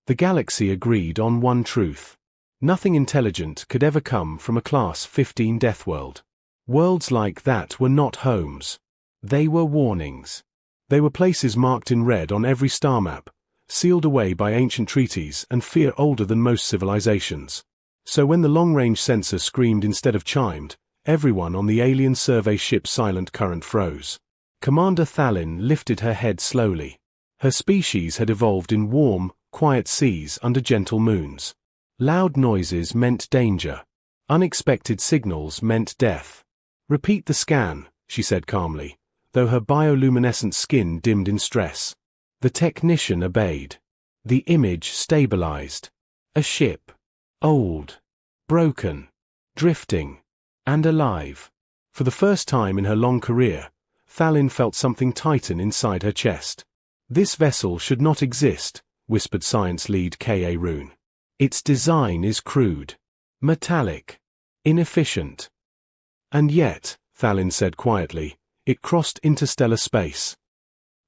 The galaxy agreed on one truth. Nothing intelligent could ever come from a Class-15 Deathworld. Worlds like that were not homes. They were warnings. They were places marked in red on every star map, sealed away by ancient treaties and fear older than most civilizations. So when the long-range sensor screamed instead of chimed, everyone on the alien survey ship's silent current froze. Commander Thalin lifted her head slowly. Her species had evolved in warm, quiet seas under gentle moons. Loud noises meant danger. Unexpected signals meant death. "Repeat the scan," she said calmly, though her bioluminescent skin dimmed in stress. The technician obeyed. The image stabilized. A ship. Old. Broken. Drifting. And alive. For the first time in her long career, Thalin felt something tighten inside her chest. "This vessel should not exist," whispered science lead K.A. Rune. "Its design is crude. Metallic. Inefficient." "And yet," Thalin said quietly, "it crossed interstellar space."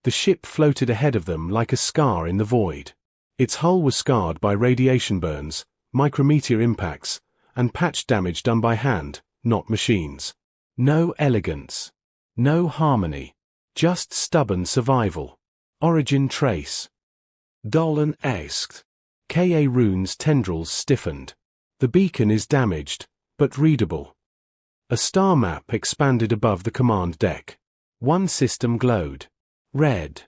The ship floated ahead of them like a scar in the void. Its hull was scarred by radiation burns, micrometeor impacts, and patch damage done by hand, not machines. No elegance. No harmony. Just stubborn survival. Origin trace. Dolan asked. K.A. Rune's tendrils stiffened. "The beacon is damaged, but readable." A star map expanded above the command deck. One system glowed. Red.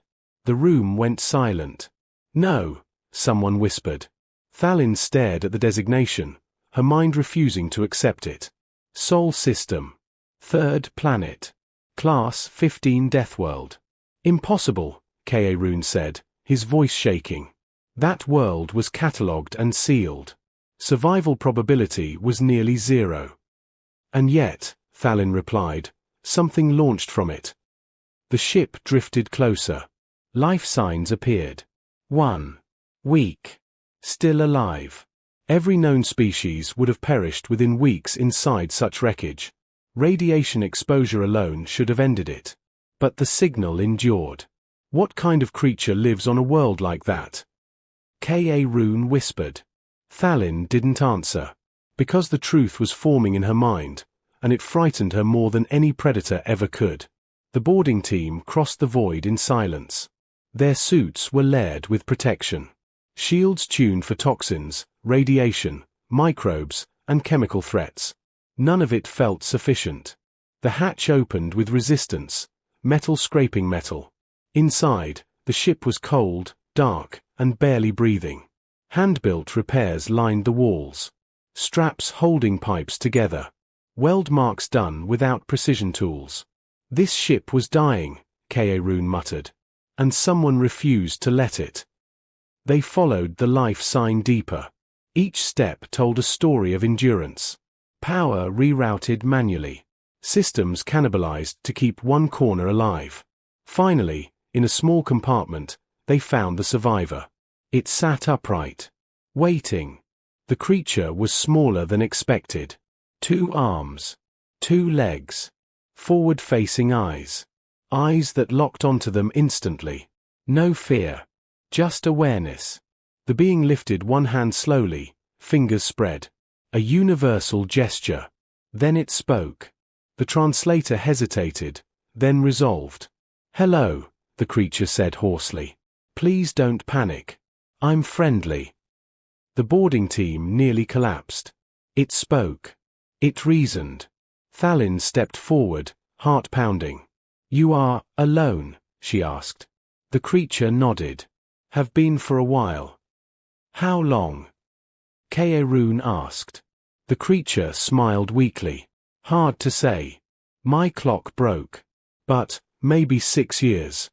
The room went silent. "No," someone whispered. Thalin stared at the designation, her mind refusing to accept it. Sol system. Third planet. Class-15 Deathworld. "Impossible," K.A. Rune said, his voice shaking. That world was catalogued and sealed. Survival probability was nearly zero. "And yet," Thalin replied, "something launched from it." The ship drifted closer. Life signs appeared. 1. Weak. Still alive. Every known species would have perished within weeks inside such wreckage. Radiation exposure alone should have ended it. But the signal endured. What kind of creature lives on a world like that? K.A. Rune whispered. Thalin didn't answer. Because the truth was forming in her mind, and it frightened her more than any predator ever could. The boarding team crossed the void in silence. Their suits were layered with protection. Shields tuned for toxins, radiation, microbes, and chemical threats. None of it felt sufficient. The hatch opened with resistance, metal scraping metal. Inside, the ship was cold, dark, and barely breathing. Hand-built repairs lined the walls. Straps holding pipes together. Weld marks done without precision tools. "This ship was dying," K.A. Rune muttered. "And someone refused to let it." They followed the life sign deeper. Each step told a story of endurance. Power rerouted manually. Systems cannibalized to keep one corner alive. Finally, in a small compartment, they found the survivor. It sat upright. Waiting. The creature was smaller than expected. 2 arms. 2 legs. Forward-facing eyes. Eyes that locked onto them instantly. No fear. Just awareness. The being lifted one hand slowly, fingers spread. A universal gesture. Then it spoke. The translator hesitated, then resolved. "Hello," the creature said hoarsely. "Please don't panic. I'm friendly." The boarding team nearly collapsed. It spoke. It reasoned. Thalin stepped forward, heart pounding. "You are alone?" she asked. The creature nodded. "Have been for a while." "How long?" K.A. Rune asked. The creature smiled weakly. "Hard to say. My clock broke. But, maybe 6 years."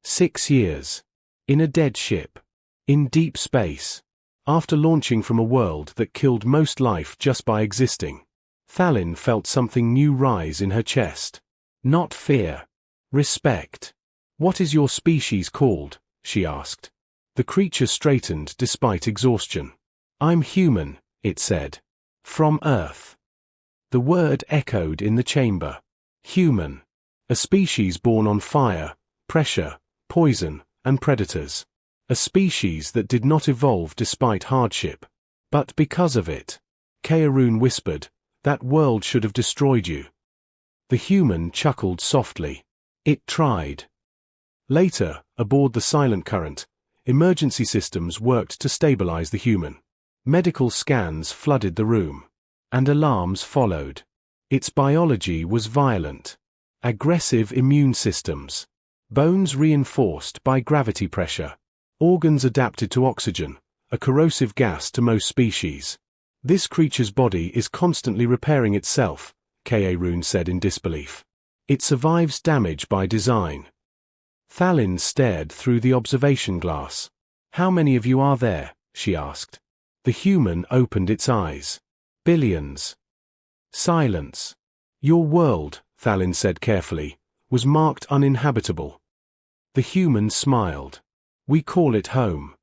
6 years. In a dead ship. In deep space. After launching from a world that killed most life just by existing. Thalin felt something new rise in her chest. Not fear. Respect. "What is your species called?" she asked. The creature straightened despite exhaustion. "I'm human," it said. "From Earth." The word echoed in the chamber. Human. A species born on fire, pressure, poison, and predators. A species that did not evolve despite hardship, but because of it. Kaerun whispered, "That world should have destroyed you." The human chuckled softly. It tried. Later, aboard the Silent Current, emergency systems worked to stabilize the human. Medical scans flooded the room. And alarms followed. Its biology was violent. Aggressive immune systems. Bones reinforced by gravity pressure. Organs adapted to oxygen, a corrosive gas to most species. "This creature's body is constantly repairing itself," Kaerun said in disbelief. "It survives damage by design." Thalin stared through the observation glass. "How many of you are there?" she asked. The human opened its eyes. "Billions." Silence. "Your world," Thalin said carefully, "was marked uninhabitable." The human smiled. "We call it home."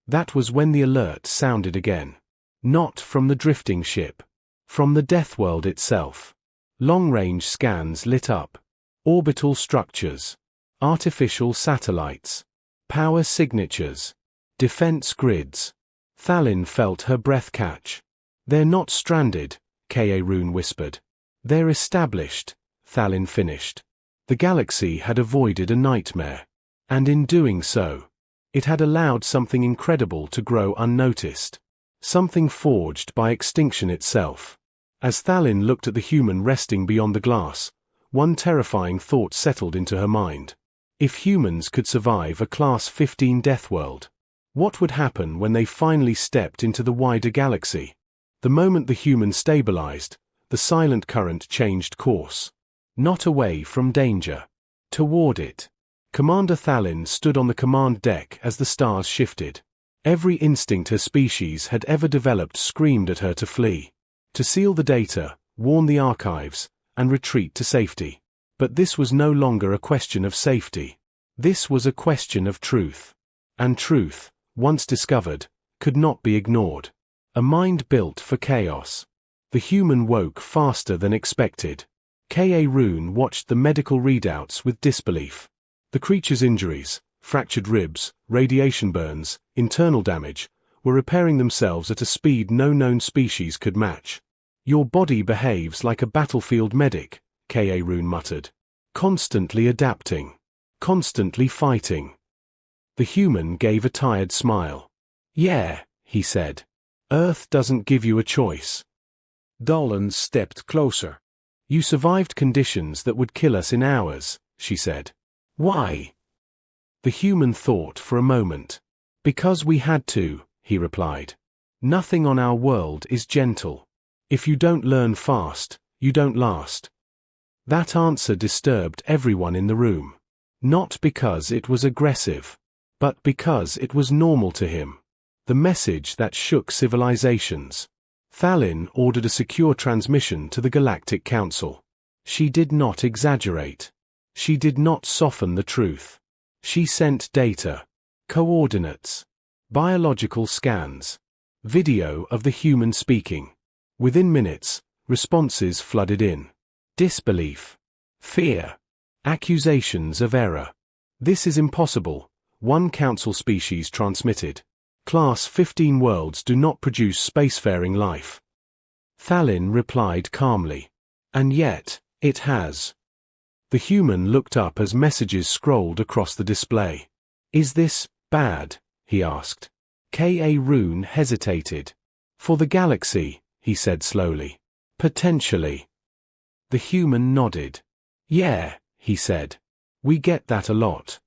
That was when the alert sounded again. Not from the drifting ship. From the Deathworld itself. Long-range scans lit up. Orbital structures. Artificial satellites. Power signatures. Defense grids. Thalin felt her breath catch. "They're not stranded," Kaerun whispered. "They're established," Thalin finished. The galaxy had avoided a nightmare. And in doing so, it had allowed something incredible to grow unnoticed. Something forged by extinction itself. As Thalin looked at the human resting beyond the glass, one terrifying thought settled into her mind. If humans could survive a Class-15 Deathworld, what would happen when they finally stepped into the wider galaxy? The moment the human stabilized, the Silent Current changed course. Not away from danger. Toward it. Commander Thalin stood on the command deck as the stars shifted. Every instinct her species had ever developed screamed at her to flee. To seal the data, warn the archives, and retreat to safety. But this was no longer a question of safety. This was a question of truth. And truth, once discovered, could not be ignored. A mind built for chaos. The human woke faster than expected. Kaerun watched the medical readouts with disbelief. The creature's injuries, fractured ribs, radiation burns, internal damage, were repairing themselves at a speed no known species could match. "Your body behaves like a battlefield medic," Kaerun muttered. "Constantly adapting. Constantly fighting." The human gave a tired smile. "Yeah," he said. "Earth doesn't give you a choice." Dolan stepped closer. "You survived conditions that would kill us in hours," she said. "Why?" The human thought for a moment. "Because we had to," he replied. "Nothing on our world is gentle. If you don't learn fast, you don't last." That answer disturbed everyone in the room. Not because it was aggressive, but because it was normal to him. The message that shook civilizations. Thalin ordered a secure transmission to the Galactic Council. She did not exaggerate. She did not soften the truth. She sent data, coordinates, biological scans, video of the human speaking. Within minutes, responses flooded in. Disbelief, fear, accusations of error. "This is impossible," one council species transmitted. "Class-15 worlds do not produce spacefaring life." Thalin replied calmly. "And yet, it has." The human looked up as messages scrolled across the display. "Is this bad?" he asked. Kaerun hesitated. "For the galaxy," he said slowly. "Potentially." The human nodded. "Yeah," he said. "We get that a lot."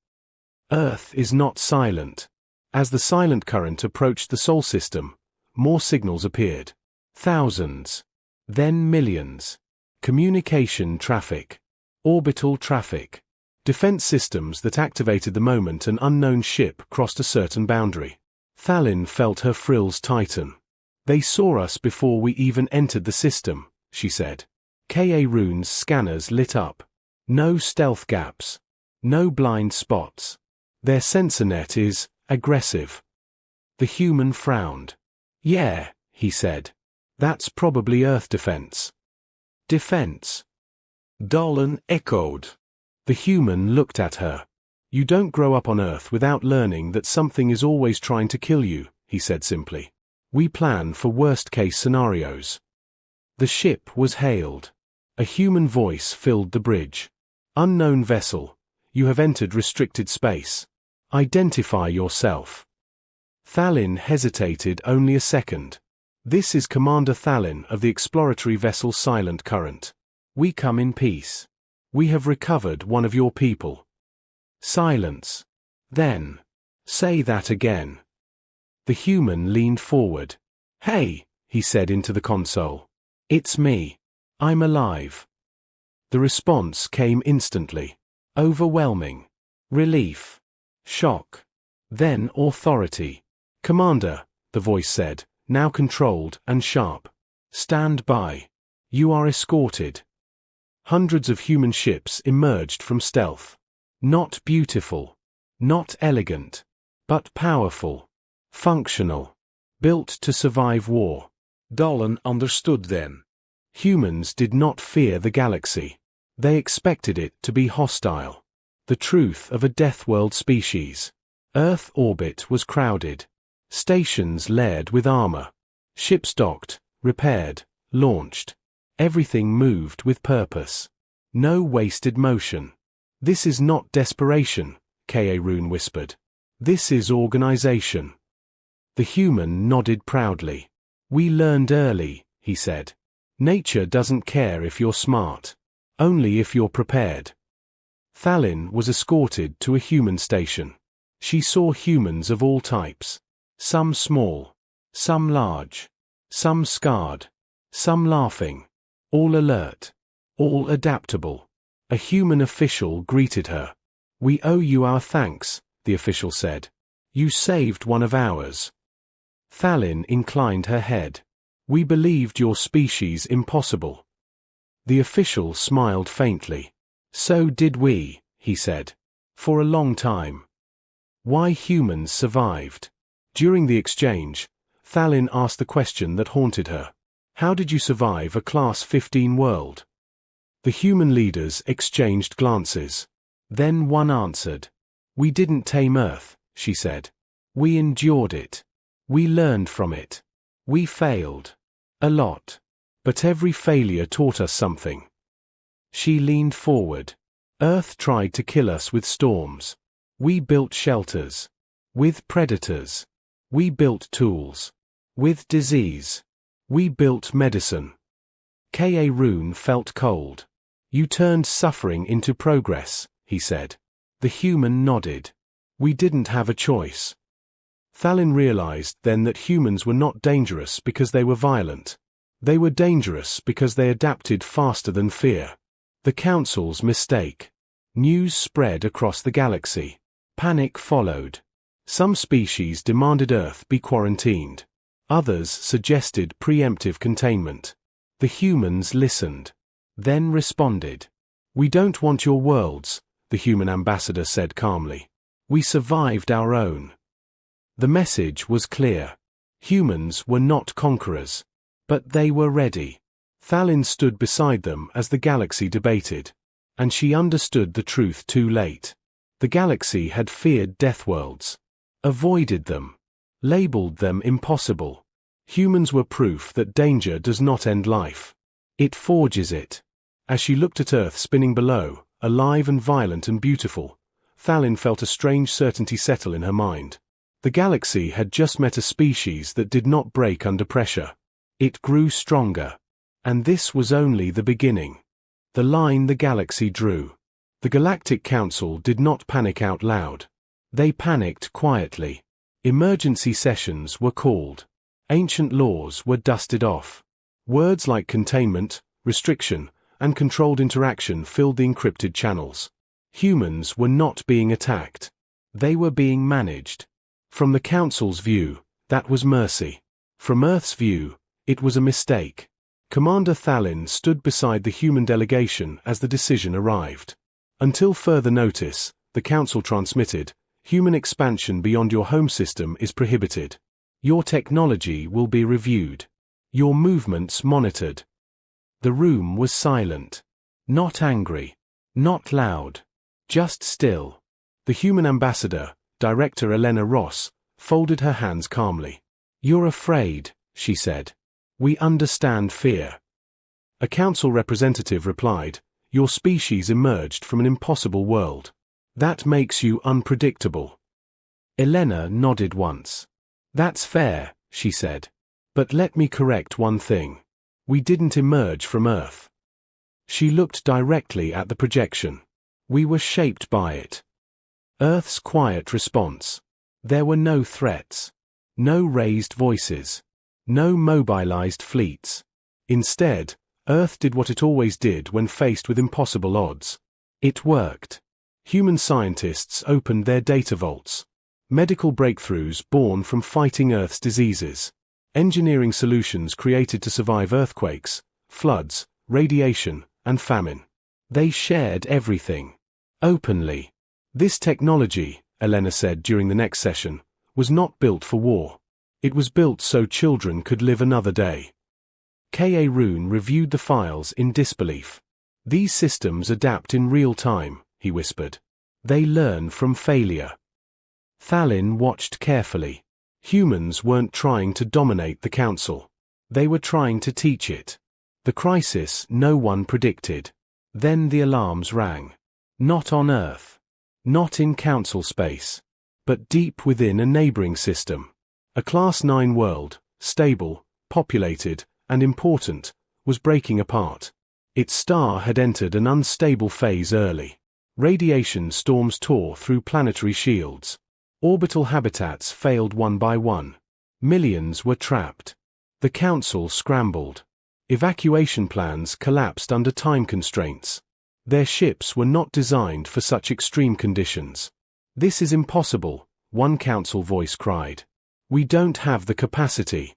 Earth is not silent. As the Silent Current approached the Sol system, more signals appeared. Thousands. Then millions. Communication traffic. Orbital traffic. Defense systems that activated the moment an unknown ship crossed a certain boundary. Thalin felt her frills tighten. "They saw us before we even entered the system," she said. Kaerun's scanners lit up. No stealth gaps. No blind spots. Their sensor net is aggressive. The human frowned. "Yeah," he said. "That's probably Earth defense." "Defense?" Dolan echoed. The human looked at her. You don't grow up on Earth without learning that something is always trying to kill you, he said simply. We plan for worst-case scenarios. The ship was hailed. A human voice filled the bridge. Unknown vessel, you have entered restricted space. Identify yourself. Thalin hesitated only a second. This is Commander Thalin of the exploratory vessel Silent Current. We come in peace. We have recovered one of your people. Silence. Then. Say that again. The human leaned forward. Hey, he said into the console. It's me. I'm alive. The response came instantly. Overwhelming. Relief. Shock. Then authority. Commander, the voice said, now controlled and sharp. Stand by. You are escorted. Hundreds of human ships emerged from stealth. Not beautiful. Not elegant. But powerful. Functional. Built to survive war. Dolan understood then. Humans did not fear the galaxy. They expected it to be hostile. The truth of a Deathworld species. Earth orbit was crowded. Stations layered with armor. Ships docked, repaired, launched. Everything moved with purpose. No wasted motion. This is not desperation, K.A. Rune whispered. This is organization. The human nodded proudly. We learned early, he said. Nature doesn't care if you're smart. Only if you're prepared. Thalin was escorted to a human station. She saw humans of all types. Some small. Some large. Some scarred. Some laughing. All alert. All adaptable. A human official greeted her. We owe you our thanks, the official said. You saved one of ours. Thalin inclined her head. We believed your species impossible. The official smiled faintly. So did we, he said. For a long time. Why humans survived. During the exchange, Thalin asked the question that haunted her. How did you survive a Class-15 world? The human leaders exchanged glances. Then one answered. We didn't tame Earth, she said. We endured it. We learned from it. We failed. A lot. But every failure taught us something. She leaned forward. Earth tried to kill us with storms. We built shelters. With predators. We built tools. With disease. We built medicine. K.A. Rune felt cold. You turned suffering into progress, he said. The human nodded. We didn't have a choice. Thalin realized then that humans were not dangerous because they were violent. They were dangerous because they adapted faster than fear. The Council's mistake. News spread across the galaxy. Panic followed. Some species demanded Earth be quarantined. Others suggested preemptive containment. The humans listened. Then responded. We don't want your worlds, the human ambassador said calmly. We survived our own. The message was clear. Humans were not conquerors. But they were ready. Thalin stood beside them as the galaxy debated. And she understood the truth too late. The galaxy had feared Deathworlds. Avoided them. Labeled them impossible. Humans were proof that danger does not end life. It forges it. As she looked at Earth spinning below, alive and violent and beautiful, Thalin felt a strange certainty settle in her mind. The galaxy had just met a species that did not break under pressure. It grew stronger. And this was only the beginning. The line the galaxy drew. The Galactic Council did not panic out loud. They panicked quietly. Emergency sessions were called. Ancient laws were dusted off. Words like containment, restriction, and controlled interaction filled the encrypted channels. Humans were not being attacked. They were being managed. From the Council's view, that was mercy. From Earth's view, it was a mistake. Commander Thalin stood beside the human delegation as the decision arrived. Until further notice, the Council transmitted, human expansion beyond your home system is prohibited. Your technology will be reviewed. Your movements monitored. The room was silent. Not angry. Not loud. Just still. The human ambassador, Director Elena Ross, folded her hands calmly. "You're afraid," she said. "We understand fear." A council representative replied, "Your species emerged from an impossible world. That makes you unpredictable." Elena nodded once. "That's fair," she said. "But let me correct one thing. We didn't emerge from Earth." She looked directly at the projection. "We were shaped by it." Earth's quiet response. There were no threats. No raised voices. No mobilized fleets. Instead, Earth did what it always did when faced with impossible odds. It worked. Human scientists opened their data vaults. Medical breakthroughs born from fighting Earth's diseases. Engineering solutions created to survive earthquakes, floods, radiation, and famine. They shared everything. Openly. This technology, Elena said during the next session, was not built for war. It was built so children could live another day. K.A. Roon reviewed the files in disbelief. "These systems adapt in real time," he whispered. "They learn from failure." Thalin watched carefully. Humans weren't trying to dominate the council. They were trying to teach it. The crisis no one predicted. Then the alarms rang. Not on Earth. Not in council space. But deep within a neighboring system. A Class 9 world, stable, populated, and important, was breaking apart. Its star had entered an unstable phase early. Radiation storms tore through planetary shields. Orbital habitats failed one by one. Millions were trapped. The council scrambled. Evacuation plans collapsed under time constraints. Their ships were not designed for such extreme conditions. "This is impossible," one council voice cried. "We don't have the capacity."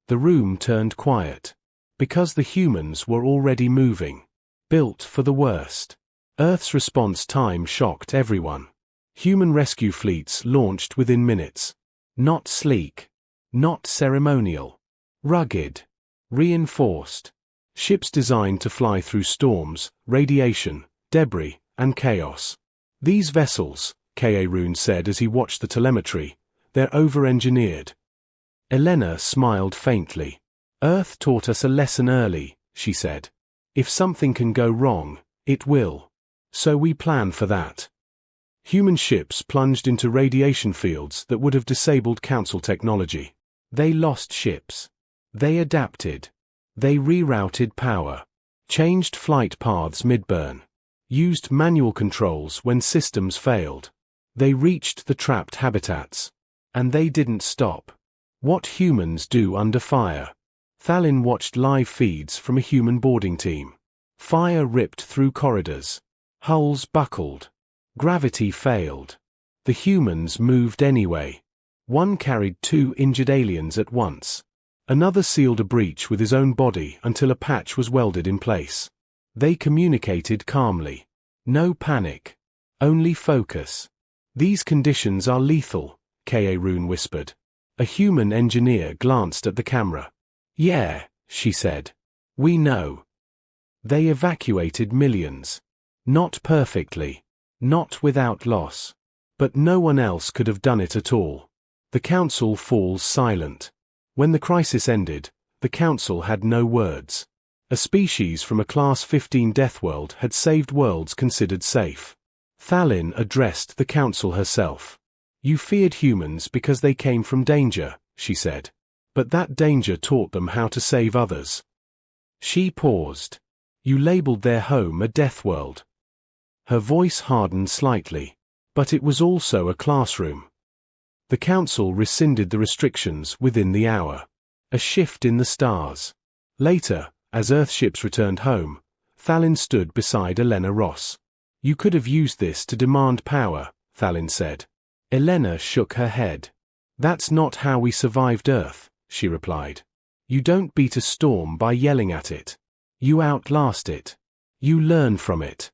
The room turned quiet. Because the humans were already moving. Built for the worst. Earth's response time shocked everyone. Human rescue fleets launched within minutes. Not sleek. Not ceremonial. Rugged. Reinforced. Ships designed to fly through storms, radiation, debris, and chaos. "These vessels," K.A. Roon said as he watched the telemetry, "they're over-engineered." Elena smiled faintly. "Earth taught us a lesson early," she said. "If something can go wrong, it will. So we plan for that." Human ships plunged into radiation fields that would have disabled council technology. They lost ships. They adapted. They rerouted power. Changed flight paths mid-burn. Used manual controls when systems failed. They reached the trapped habitats. And they didn't stop. What humans do under fire. Thalin watched live feeds from a human boarding team. Fire ripped through corridors. Hulls buckled. Gravity failed. The humans moved anyway. One carried 2 injured aliens at once. Another sealed a breach with his own body until a patch was welded in place. They communicated calmly. No panic. Only focus. "These conditions are lethal," K.A. Roon whispered. A human engineer glanced at the camera. "Yeah," she said. "We know." They evacuated millions. Not perfectly. Not without loss. But no one else could have done it at all. The council falls silent. When the crisis ended, the council had no words. A species from a Class-15 Deathworld had saved worlds considered safe. Thalin addressed the council herself. "You feared humans because they came from danger," she said. "But that danger taught them how to save others." She paused. "You labeled their home a Deathworld." Her voice hardened slightly. "But it was also a classroom." The council rescinded the restrictions within the hour. A shift in the stars. Later, as Earthships returned home, Thalin stood beside Elena Ross. "You could have used this to demand power," Thalin said. Elena shook her head. "That's not how we survived Earth," she replied. "You don't beat a storm by yelling at it. You outlast it. You learn from it."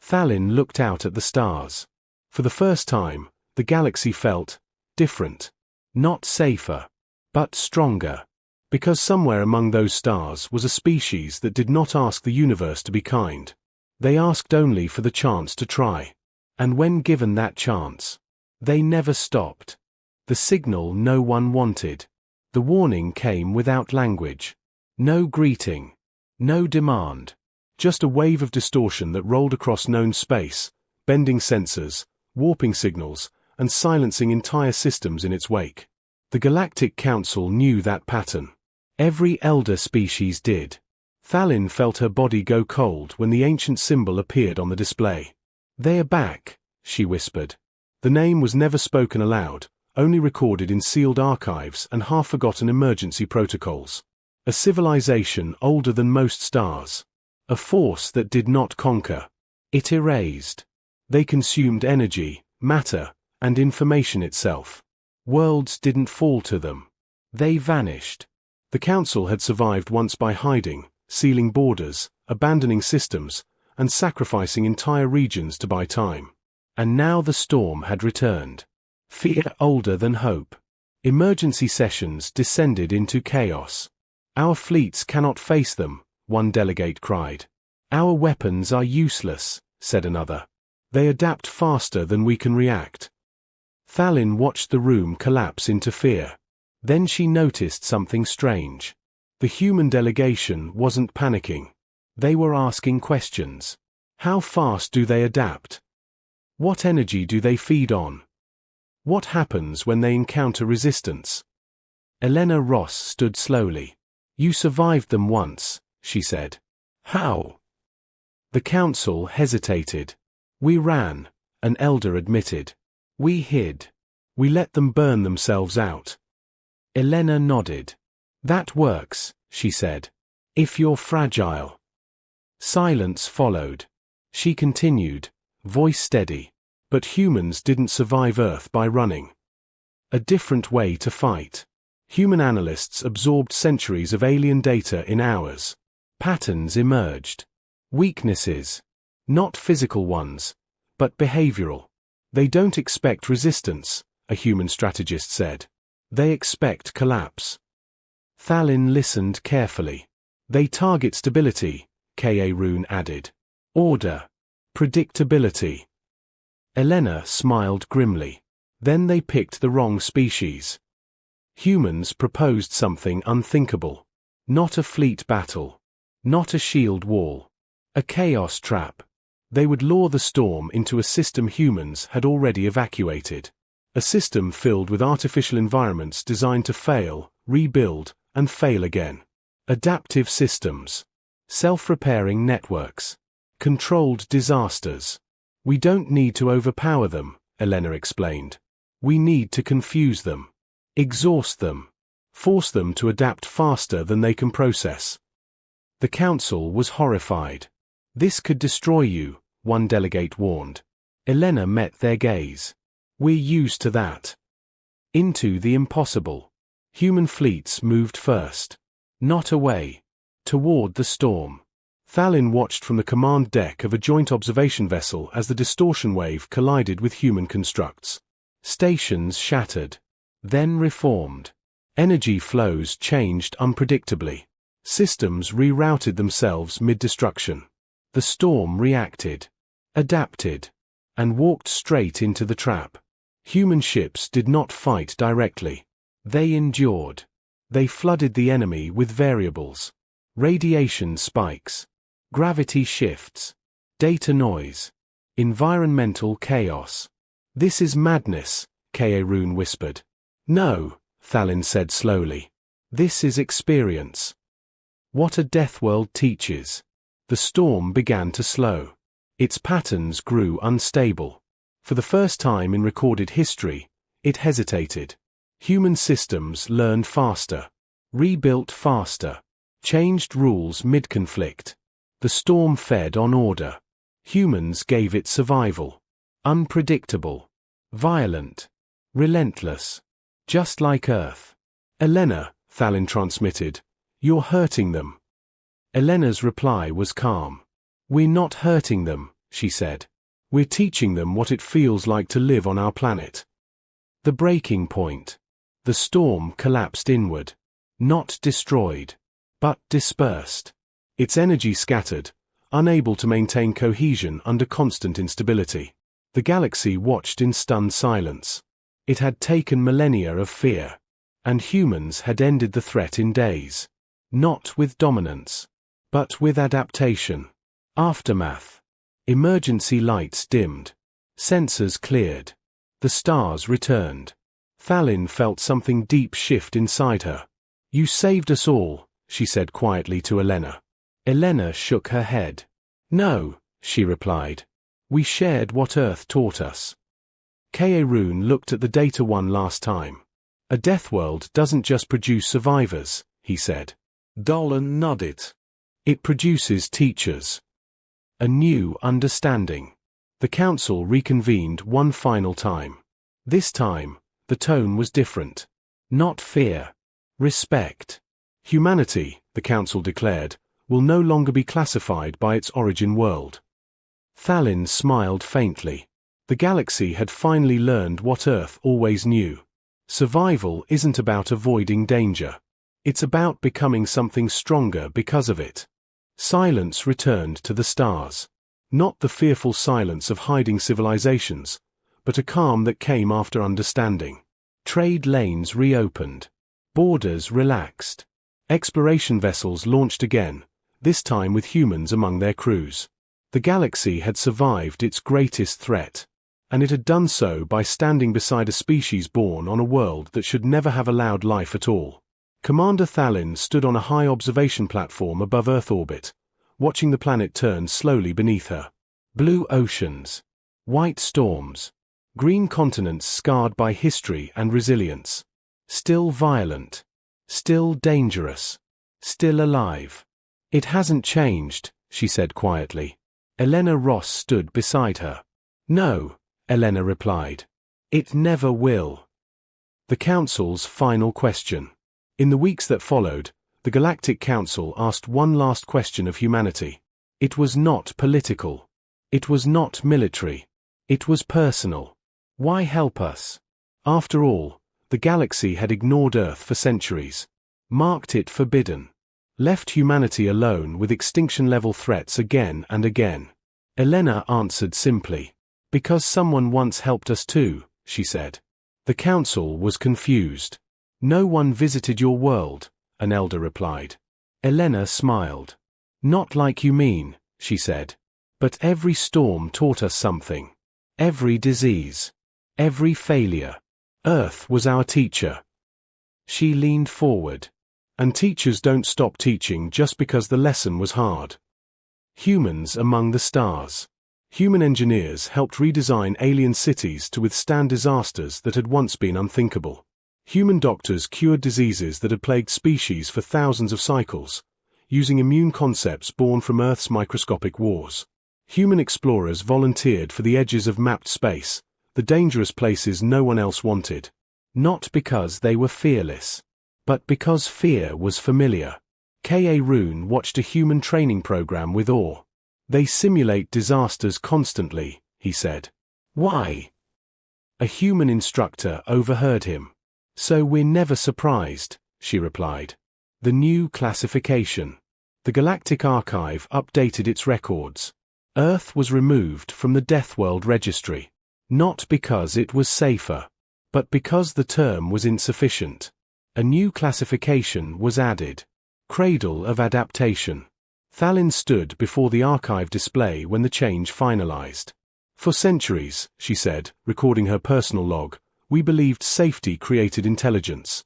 Thalin looked out at the stars. For the first time, the galaxy felt different. Not safer, but stronger. Because somewhere among those stars was a species that did not ask the universe to be kind. They asked only for the chance to try. And when given that chance, they never stopped. The signal no one wanted. The warning came without language. No greeting. No demand. Just a wave of distortion that rolled across known space, bending sensors, warping signals, and silencing entire systems in its wake. The Galactic Council knew that pattern. Every elder species did. Thalin felt her body go cold when the ancient symbol appeared on the display. "They are back," she whispered. The name was never spoken aloud, only recorded in sealed archives and half-forgotten emergency protocols. A civilization older than most stars. A force that did not conquer. It erased. They consumed energy, matter, and information itself. Worlds didn't fall to them. They vanished. The Council had survived once by hiding, sealing borders, abandoning systems, and sacrificing entire regions to buy time. And now the storm had returned. Fear older than hope. Emergency sessions descended into chaos. "Our fleets cannot face them," one delegate cried. "Our weapons are useless," said another. "They adapt faster than we can react." Thalin watched the room collapse into fear. Then she noticed something strange. The human delegation wasn't panicking. They were asking questions. How fast do they adapt? What energy do they feed on? What happens when they encounter resistance? Elena Ross stood slowly. "You survived them once," she said. "How?" The Council hesitated. "We ran," an elder admitted. "We hid. We let them burn themselves out." Elena nodded. "That works," she said. "If you're fragile." Silence followed. She continued, voice steady. "But humans didn't survive Earth by running. A different way to fight. Human analysts absorbed centuries of alien data in hours. Patterns emerged. Weaknesses. Not physical ones, but behavioral. They don't expect resistance," a human strategist said. "They expect collapse." Thalin listened carefully. "They target stability," Ka Rune added. "Order. Predictability." Elena smiled grimly. "Then they picked the wrong species. Humans proposed something unthinkable. Not a fleet battle. Not a shield wall. A chaos trap. They would lure the storm into a system humans had already evacuated. A system filled with artificial environments designed to fail, rebuild, and fail again. Adaptive systems. Self-repairing networks. Controlled disasters. "We don't need to overpower them," Elena explained. "We need to confuse them. Exhaust them. Force them to adapt faster than they can process." The Council was horrified. "This could destroy you," one delegate warned. Elena met their gaze. "We're used to that." Into the impossible. Human fleets moved first. Not away. Toward the storm. Thalin watched from the command deck of a joint observation vessel as the distortion wave collided with human constructs. Stations shattered. Then reformed. Energy flows changed unpredictably. Systems rerouted themselves mid-destruction. The storm reacted. Adapted. And walked straight into the trap. Human ships did not fight directly. They endured. They flooded the enemy with variables. Radiation spikes. Gravity shifts. Data noise. Environmental chaos. "This is madness," Ka Rune whispered. "No," Thalin said slowly. "This is experience." What a Deathworld teaches. The storm began to slow. Its patterns grew unstable. For the first time in recorded history, it hesitated. Human systems learned faster. Rebuilt faster. Changed rules mid-conflict. The storm fed on order. Humans gave it survival. Unpredictable. Violent. Relentless. Just like Earth. "Elena," Thalin transmitted, "you're hurting them." Elena's reply was calm. "We're not hurting them," she said. "We're teaching them what it feels like to live on our planet." The breaking point. The storm collapsed inward. Not destroyed. But dispersed. Its energy scattered, unable to maintain cohesion under constant instability. The galaxy watched in stunned silence. It had taken millennia of fear. And humans had ended the threat in days. Not with dominance, but with adaptation. Aftermath. Emergency lights dimmed. Sensors cleared. The stars returned. Thalin felt something deep shift inside her. "You saved us all," she said quietly to Elena. Elena shook her head. "No," she replied. "We shared what Earth taught us." Kaerun looked at the data one last time. "A Deathworld doesn't just produce survivors," he said. Dolan nodded. "It produces teachers." A new understanding. The council reconvened one final time. This time, the tone was different. Not fear. Respect. Humanity, the council declared, will no longer be classified by its origin world. Thalin smiled faintly. The galaxy had finally learned what Earth always knew. Survival isn't about avoiding danger. It's about becoming something stronger because of it. Silence returned to the stars. Not the fearful silence of hiding civilizations, but a calm that came after understanding. Trade lanes reopened. Borders relaxed. Exploration vessels launched again, this time with humans among their crews. The galaxy had survived its greatest threat, and it had done so by standing beside a species born on a world that should never have allowed life at all. Commander Thalin stood on a high observation platform above Earth orbit, watching the planet turn slowly beneath her. Blue oceans. White storms. Green continents scarred by history and resilience. Still violent. Still dangerous. Still alive. "It hasn't changed," she said quietly. Elena Ross stood beside her. "No," Elena replied. "It never will." The Council's final question. In the weeks that followed, the Galactic Council asked one last question of humanity. It was not political. It was not military. It was personal. Why help us? After all, the galaxy had ignored Earth for centuries, marked it forbidden, left humanity alone with extinction-level threats again and again. Elena answered simply. "Because someone once helped us too," she said. The council was confused. "No one visited your world," an elder replied. Elena smiled. "Not like you mean," she said. "But every storm taught us something. Every disease. Every failure. Earth was our teacher." She leaned forward. "And teachers don't stop teaching just because the lesson was hard." Humans among the stars. Human engineers helped redesign alien cities to withstand disasters that had once been unthinkable. Human doctors cured diseases that had plagued species for thousands of cycles, using immune concepts born from Earth's microscopic wars. Human explorers volunteered for the edges of mapped space, the dangerous places no one else wanted. Not because they were fearless, but because fear was familiar. Kaerun watched a human training program with awe. "They simulate disasters constantly," he said. "Why?" A human instructor overheard him. "So we're never surprised," she replied. The new classification. The Galactic Archive updated its records. Earth was removed from the Deathworld registry. Not because it was safer, but because the term was insufficient. A new classification was added. Cradle of Adaptation. Thalin stood before the archive display when the change finalized. "For centuries," she said, recording her personal log, "we believed safety created intelligence."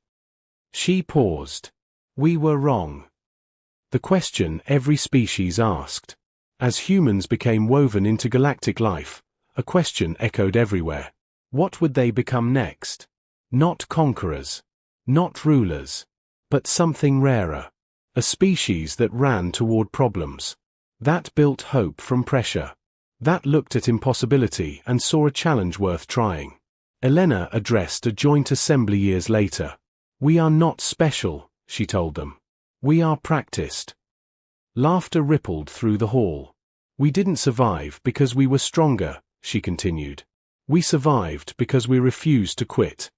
She paused. "We were wrong." The question every species asked. As humans became woven into galactic life, a question echoed everywhere. What would they become next? Not conquerors. Not rulers. But something rarer. A species that ran toward problems. That built hope from pressure. That looked at impossibility and saw a challenge worth trying. Elena addressed a joint assembly years later. "We are not special," she told them. "We are practiced." Laughter rippled through the hall. "We didn't survive because we were stronger," she continued. "We survived because we refused to quit."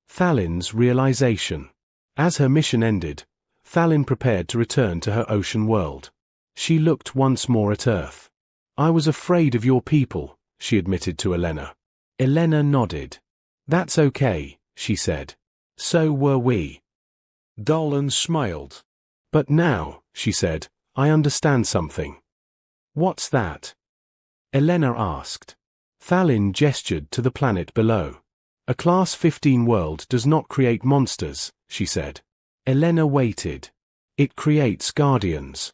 Thalin's realization. As her mission ended, Thalin prepared to return to her ocean world. She looked once more at Earth. "I was afraid of your people," she admitted to Elena. Elena nodded. That's okay, she said. So were we. Dolan smiled. But now, she said, I understand something. What's that? Elena asked. Thalin gestured to the planet below. A Class 15 world does not create monsters, she said. Elena waited. It creates guardians.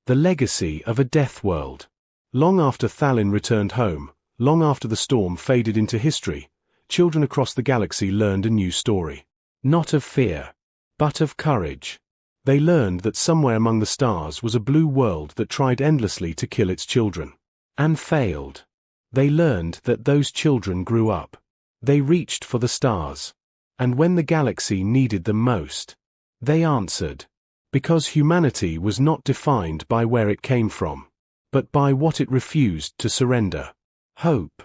The legacy of a death world. Long after Thalin returned home, long after the storm faded into history, children across the galaxy learned a new story. Not of fear, but of courage. They learned that somewhere among the stars was a blue world that tried endlessly to kill its children. And failed. They learned that those children grew up. They reached for the stars. And when the galaxy needed them most, they answered. Because humanity was not defined by where it came from, but by what it refused to surrender. Hope.